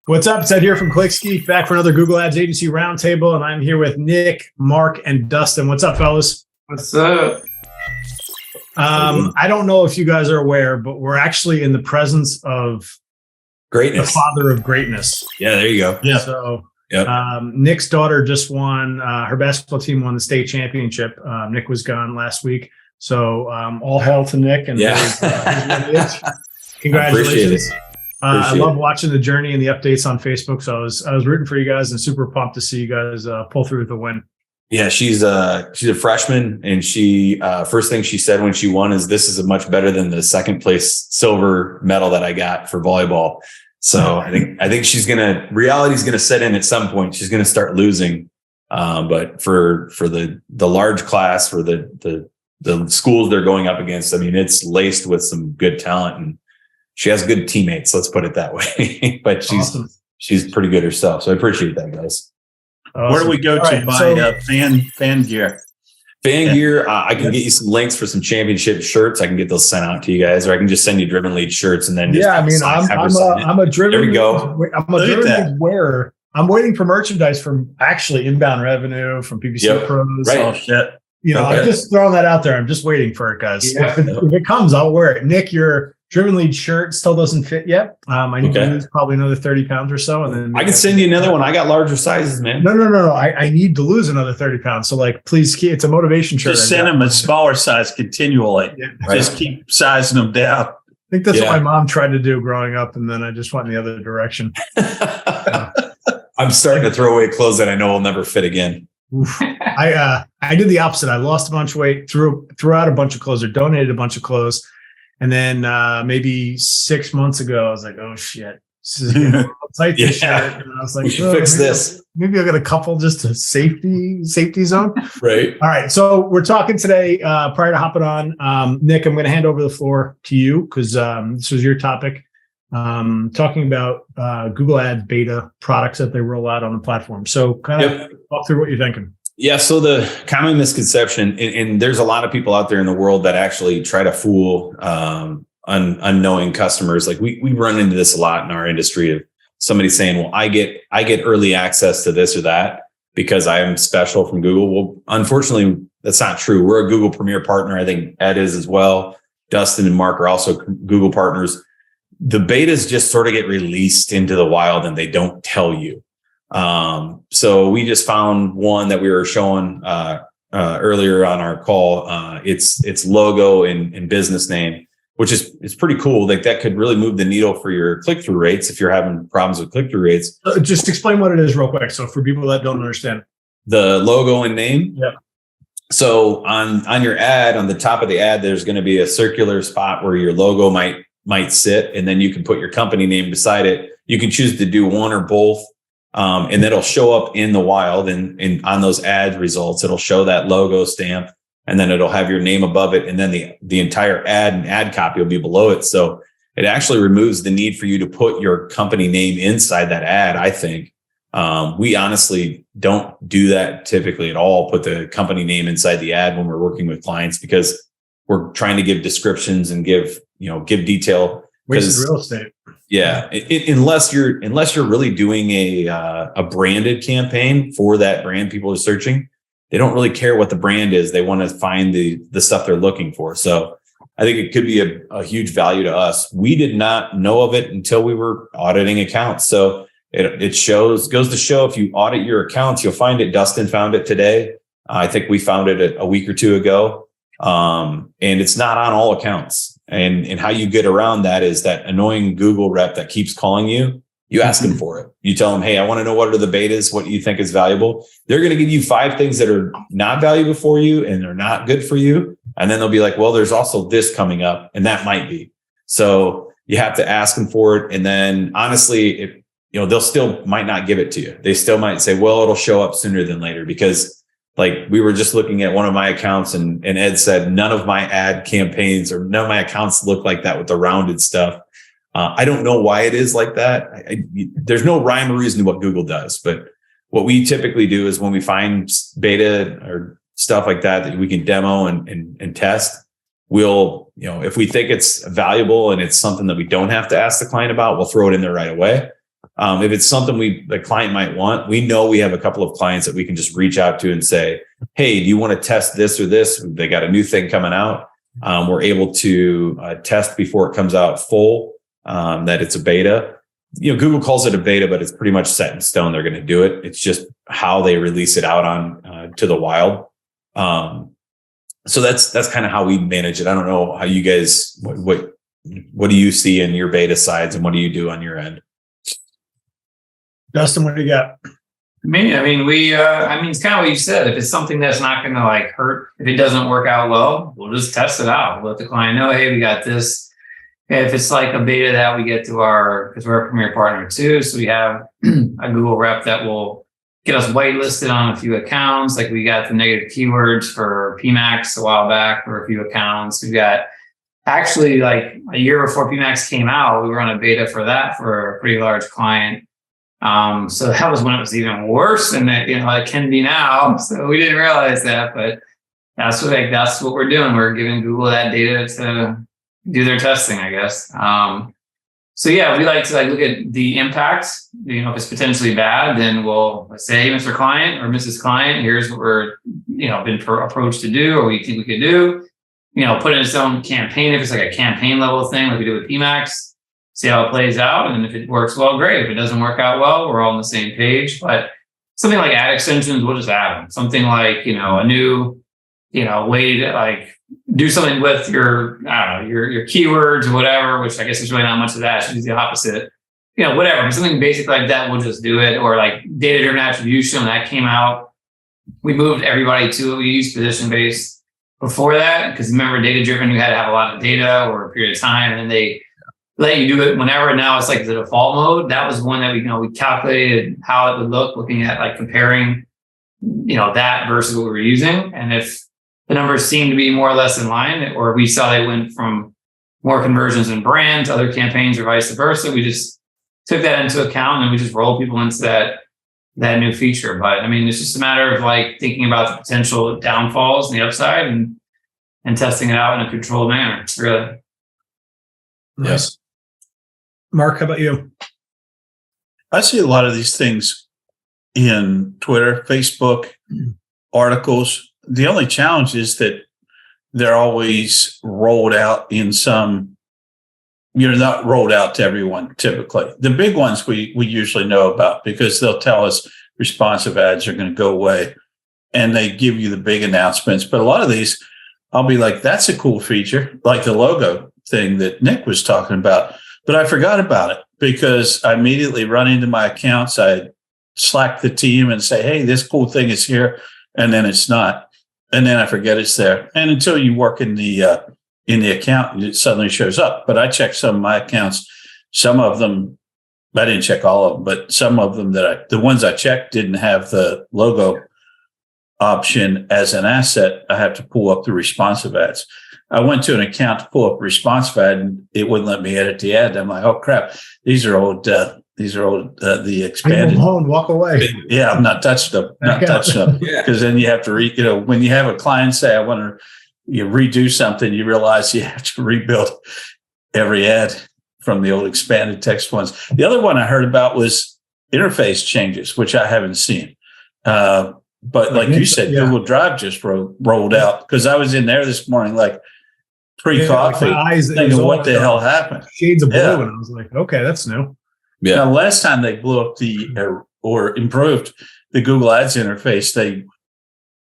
What's up? It's Ed here from Geek, back for another Google Ads Agency Roundtable, and I'm here with Nick, Mark, and Dustin. What's up, fellas? What's up? I don't know if you guys are aware, but we're actually in the presence of greatness, the father of greatness. Yeah, there you go. Yeah. So Nick's daughter just won, her basketball team won the state championship. Nick was gone last week. So all hail to Nick and his lineage. Congratulations. I love watching the journey and the updates on Facebook. So I was rooting for you guys and super pumped to see you guys pull through with the win. Yeah, she's a freshman, and she first thing she said when she won is, "This is much better than the second place silver medal that I got for volleyball." So I think reality's gonna set in at some point. She's gonna start losing, but for the large class, for the schools they're going up against, I mean, it's laced with some good talent, and she has good teammates. Let's put it that way. But she's pretty good herself. So I appreciate that, guys. Awesome. Where do we go to buy fan gear? Fan gear, I can get you some links for some championship shirts. I can get those sent out to you guys, or I can just send you Driven Lead shirts and then just I'm a Driven Lead wearer. I'm waiting for merchandise from actually inbound revenue from PPC Pros. Right. Oh shit. I'm just throwing that out there. I'm just waiting for it, guys. Yeah. If it comes, I'll wear it. Nick, your Driven Lead shirt still doesn't fit yet. I need to lose probably another 30 pounds or so. And then I can send you another one. I got larger sizes, man. No. I need to lose another 30 pounds. So please it's a motivation shirt. Just send them a smaller size continually. Yeah. Just keep sizing them down. I think that's what my mom tried to do growing up. And then I just went in the other direction. I'm starting to throw away clothes that I know will never fit again. I did the opposite. I lost a bunch of weight, threw out a bunch of clothes, or donated a bunch of clothes. And then maybe 6 months ago, I was like, oh shit, this is tight this shirt. And I was like, fix this. Maybe I'll get a couple just to safety zone. Right. All right. So we're talking today, prior to hopping on, Nick, I'm going to hand over the floor to you because this was your topic. Talking about Google Ads beta products that they roll out on the platform. So kind of walk through what you're thinking. Yeah. So the common misconception, and there's a lot of people out there in the world that actually try to fool unknowing customers. Like we run into this a lot in our industry of somebody saying, well, I get early access to this or that because I am special from Google. Well, unfortunately, that's not true. We're a Google Premier partner. I think Ed is as well. Dustin and Mark are also Google partners. The betas just sort of get released into the wild and they don't tell you. So we just found one that we were showing earlier on our call. It's logo and business name, which is pretty cool. Like that could really move the needle for your click-through rates if you're having problems with click-through rates. Just explain what it is real quick. So for people that don't understand. The logo and name. Yeah. So on your ad, on the top of the ad, there's going to be a circular spot where your logo might sit, and then you can put your company name beside it. You can choose to do one or both. And that'll show up in the wild and on those ad results, it'll show that logo stamp, and then it'll have your name above it. And then the entire ad and ad copy will be below it. So it actually removes the need for you to put your company name inside that ad. I think, we honestly don't do that typically at all. Put the company name inside the ad when we're working with clients, because we're trying to give descriptions and give detail. Wasted real estate. Yeah, unless you're really doing a branded campaign for that brand people are searching, they don't really care what the brand is. They want to find the stuff they're looking for. So I think it could be a huge value to us. We did not know of it until we were auditing accounts. So it goes to show, if you audit your accounts, you'll find it. Dustin found it today. I think we found it a week or two ago. And it's not on all accounts. And how you get around that is that annoying Google rep that keeps calling you. You ask them for it. You tell them, hey, I want to know what are the betas, what you think is valuable. They're going to give you 5 things that are not valuable for you and they're not good for you. And then they'll be like, well, there's also this coming up, and that might be. So you have to ask them for it. And then honestly, they'll still might not give it to you. They still might say, well, it'll show up sooner than later, because like we were just looking at one of my accounts and Ed said, none of my ad campaigns or none of my accounts look like that with the rounded stuff. I don't know why it is like that. There's no rhyme or reason to what Google does, but what we typically do is when we find beta or stuff like that we can demo and test, we'll, if we think it's valuable and it's something that we don't have to ask the client about, we'll throw it in there right away. If it's something the client might want, we know we have a couple of clients that we can just reach out to and say, hey, do you want to test this or this? They got a new thing coming out. We're able to test before it comes out full, that it's a beta. Google calls it a beta, but it's pretty much set in stone. They're going to do it. It's just how they release it out on to the wild. So that's kind of how we manage it. I don't know how you guys, what do you see in your beta sides and what do you do on your end? Dustin, what do you got? Me, it's kind of what you said. If it's something that's not going to like hurt, if it doesn't work out well, we'll just test it out. We'll let the client know, hey, we got this. If it's like a beta that we get to because we're a premier partner too. So we have a Google rep that will get us whitelisted on a few accounts. Like we got the negative keywords for PMAX a while back for a few accounts. We got actually like a year before PMAX came out, we were on a beta for that for a pretty large client. So that was when it was even worse than it can be now. So we didn't realize that, but that's what we're doing. We're giving Google that data to do their testing, I guess. So yeah, we like to look at the impact. If it's potentially bad, then we'll say, hey, Mr. Client or Mrs. Client, here's what we're, been approached to do, or we think we could do. Put in its own campaign if it's like a campaign level thing, like we do with PMAX. See how it plays out. And if it works well, great. If it doesn't work out well, we're all on the same page. But something like ad extensions, we'll just add them. Something like, a new, way to do something with your keywords or whatever, which I guess is really not much of that. It's the opposite. Whatever. Something basic like that, we'll just do it. Or like data-driven attribution, when that came out, we moved everybody to it. We used position-based before that. Because remember, data-driven, you had to have a lot of data over a period of time. And then they let you do it whenever. Now it's like the default mode. That was one that we calculated how it would look, looking at comparing, that versus what we were using. And if the numbers seemed to be more or less in line, or we saw they went from more conversions in brand to other campaigns or vice versa, we just took that into account and we just rolled people into that new feature. But it's just a matter of thinking about the potential downfalls and the upside and testing it out in a controlled manner. Really. Nice. Mark, how about you? I see a lot of these things in Twitter, Facebook, articles. The only challenge is that they're always rolled out in some, not rolled out to everyone typically. The big ones we usually know about because they'll tell us responsive ads are going to go away and they give you the big announcements. But a lot of these, I'll be like, that's a cool feature, like the logo thing that Nick was talking about. But I forgot about it because I immediately run into my accounts. I Slack the team and say, hey, this cool thing is here. And then it's not. And then I forget it's there. And until you work in the account, it suddenly shows up. But I checked some of my accounts. Some of them, I didn't check all of them, but some of them the ones I checked didn't have the logo option as an asset. I have to pull up the responsive ads. I went to an account to pull up a responsive ad and it wouldn't let me edit the ad. I'm like, oh crap, these are old, the expanded. Home, walk away. Yeah, I'm not touching them. Because then you have to when you have a client say, I want to redo something, you realize you have to rebuild every ad from the old expanded text ones. The other one I heard about was interface changes, which I haven't seen. But like you said, Google Drive just rolled out because I was in there this morning, pre-coffee, thinking what the hell happened? Shades of blue, and I was like, okay, that's new. Yeah. Now, last time they blew up or improved the Google Ads interface,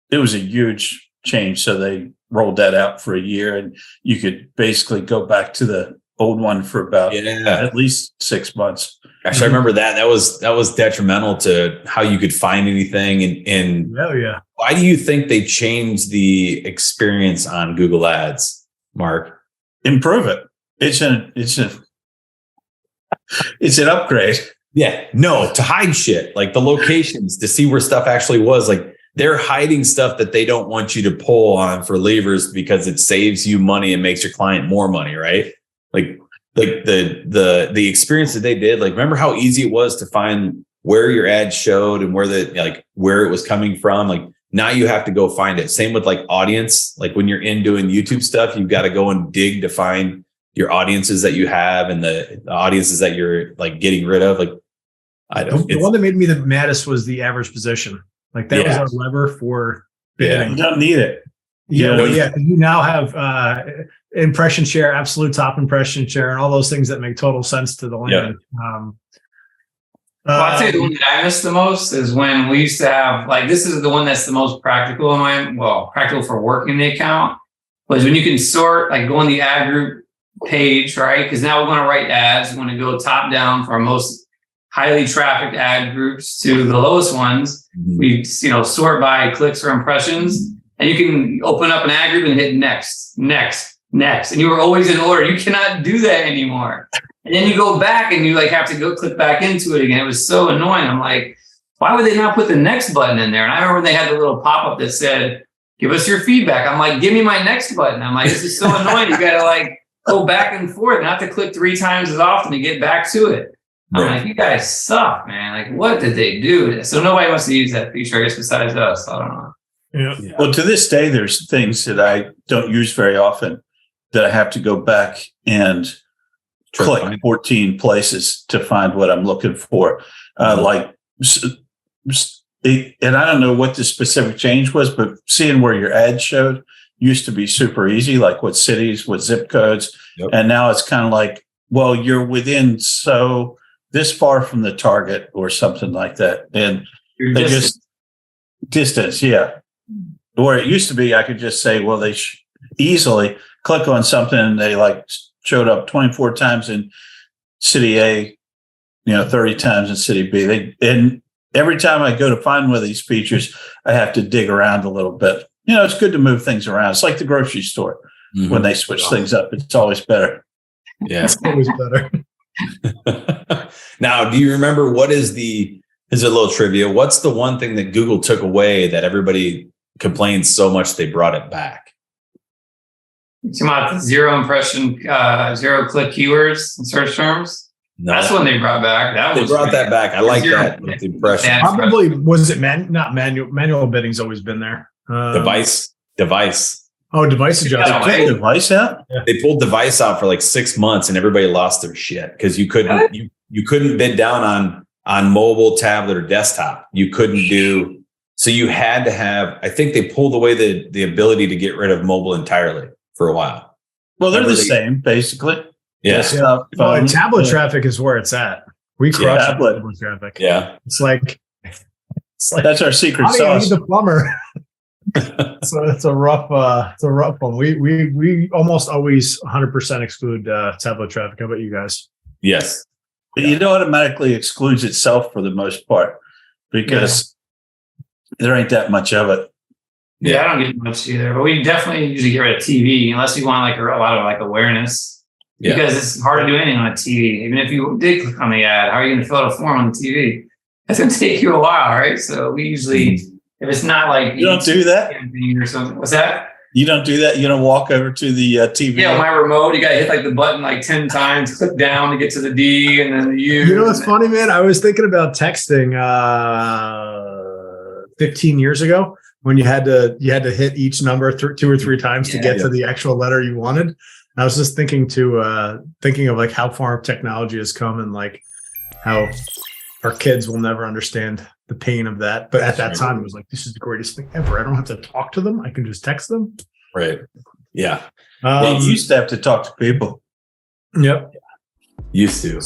it was a huge change. So they rolled that out for a year, and you could basically go back to the old one for about at least 6 months. Actually, I remember that. That was detrimental to how you could find anything. And why do you think they changed the experience on Google Ads, Mark? Improve it. It's an upgrade. Yeah. No, to hide shit, like the locations, to see where stuff actually was. Like they're hiding stuff that they don't want you to pull on for levers because it saves you money and makes your client more money, right? Like the experience that they did, remember how easy it was to find where your ad showed and where it was coming from? Like now you have to go find it. Same with audience. Like when you're doing YouTube stuff, you've got to go and dig to find your audiences that you have and the audiences that you're getting rid of. Like The one that made me the maddest was the average position. Like that was our lever for bidding. You don't need it. Yeah. You now have impression share, absolute top impression share, and all those things that make total sense to the land. I'd say the one that I miss the most is when we used to have, like, this is the one that's the most practical practical for working the account, was when you can sort, like, go on the ad group page, right? Because now we want to write ads. We want to go top down for our most highly trafficked ad groups to the lowest ones. We, sort by clicks or impressions, and you can open up an ad group and hit next, and you were always in order. You cannot do that anymore. And then you go back and you have to go click back into it again. It was so annoying. I'm like, why would they not put the next button in there? And I remember when they had the little pop-up that said, give us your feedback. I'm like, give me my next button. I'm like, this is so annoying. You got to go back and forth and have to click 3 times as often to get back to it. I'm like, you guys suck, man. Like, what did they do? So nobody wants to use that feature, I guess, besides us. I don't know. Yeah. Well, to this day, there's things that I don't use very often that I have to go back and click 14 places to find what I'm looking for. And I don't know what the specific change was, but seeing where your ad showed used to be super easy, like what cities, what zip codes. Yep. And now it's kind of like, well, you're within this far from the target or something like that. And they just distance. Yeah. Where it used to be, I could just say, well, they easily click on something and they showed up 24 times in city A, 30 times in city B. And every time I go to find one of these features, I have to dig around a little bit. It's good to move things around. It's like the grocery store when they switch things up. It's always better. Yeah, it's always better. Now, do you remember here's a little trivia. What's the one thing that Google took away that everybody complained so much they brought it back? It's about zero impression, 0 click keywords and search terms. No, that's when they brought back. They brought that back. I like that with the impression. Probably was it not manual? Manual bidding's always been there. Device. Oh, device adjustment. They pulled device out? Yeah. They pulled device out for 6 months, and everybody lost their shit because you couldn't you couldn't bid down on mobile, tablet, or desktop. You couldn't do so. You had to have. I think they pulled away the ability to get rid of mobile entirely for a while. Well, they're the same basically. Yes. Yeah. Well, tablet traffic is where it's at. We crush tablet traffic. Yeah. It's like that's our secret sauce. I need the plumber. So it's a rough one. We almost always 100% exclude tablet traffic. How about you guys? Yes. It automatically excludes itself for the most part because there ain't that much of it. Yeah, I don't get much either, but we definitely usually get rid of TV unless you want a lot of awareness. Yeah. Because it's hard to do anything on a TV. Even if you did click on the ad, how are you going to fill out a form on the TV? That's going to take you a while, right? So we usually, if it's not you don't do that or something. What's that? You don't do that. You don't walk over to the TV. Yeah, my remote. You got to hit the button 10 times, click down to get to the D, and then the U. You know what's funny, man? I was thinking about texting 15 years ago when you had to hit each number 2 or 3 times to get to the actual letter you wanted. I was just thinking of how far technology has come and how our kids will never understand the pain of that. But at that time, it was this is the greatest thing ever. I don't have to talk to them. I can just text them. Right. Yeah. You used to have to talk to people. Yep. Used to.